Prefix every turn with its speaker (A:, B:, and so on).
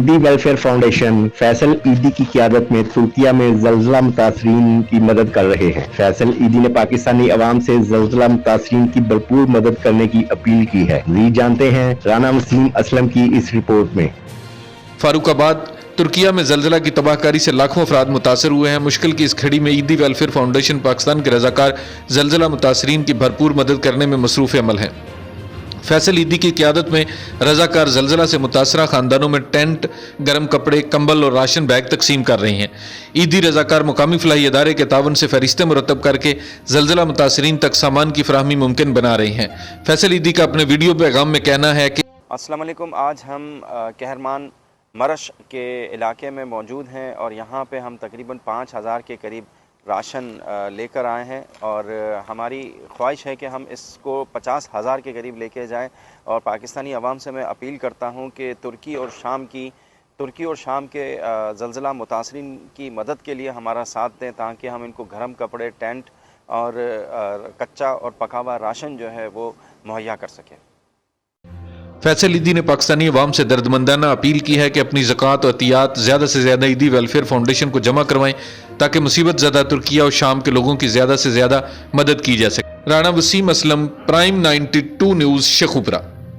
A: ईदी welfare foundation Faisal ईदी की क़यादत में तुर्किया में ज़ल्ज़ला मुतासरीन की मदद कर रहे हैं। फैसल ईदी ने पाकिस्तानी अवाम से ज़ल्ज़ला मुतासरीन की भरपूर मदद करने की अपील की है। लीड जानते हैं राना वसीम असलम की इस रिपोर्ट में।
B: फारूकाबाद तुर्किया में ज़ल्ज़ला की तबाहकारी से लाखों अफराद मुतासर हुए हैं। मुश्किल की इस घड़ी में ईदी वेलफेयर फाउंडेशन पाकिस्तान के रज़ाकार ज़ल्ज़ला मुतासरीन की भरपूर मदद करने में मसरूफ़ अमल हैं। फैसल ईदी की क़यादत में रज़ाकार ज़ल्ज़ला से मुतासरा ख़ानदानों में टेंट, गर्म कपड़े, कंबल और राशन बैग तकसीम कर रही हैं। ईदी रज़ाकार मुकामी फलाही इदारे के तावन से फरिश्ते मुरतब करके ज़ल्ज़ला मुतासरीन तक सामान की फराहमी मुमकिन बना रही हैं। फैसल ईदी का अपने वीडियो पैगाम में कहना है कि
C: अस्सलाम वालेकुम। आज हम कहरमान मरश के इलाके में मौजूद हैं और यहाँ पे हम तकरीबन 5000 के करीब राशन लेकर आए हैं और हमारी ख्वाहिश है कि हम इसको 50,000 के करीब लेके जाएं। और पाकिस्तानी अवाम से मैं अपील करता हूँ कि तुर्की और शाम के ज़ल्ज़ला मुतासरीन की मदद के लिए हमारा साथ दें, ताकि हम इनको गर्म कपड़े, टेंट और कच्चा और पका हुआ राशन जो है वो मुहैया कर सकें।
B: फैसल ईदी ने पाकिस्तानी अवाम से दर्दमंदाना अपील की है कि अपनी ज़कात और अतियात ज़्यादा से ज़्यादा ईदी वेलफेयर फाउंडेशन को जमा करवाएं, ताकि मुसीबत ज़दा तुर्किया और शाम के लोगों की ज़्यादा से ज़्यादा मदद की जा सके। Rana Waseem Aslam, prime 92 news, Sheikhupura.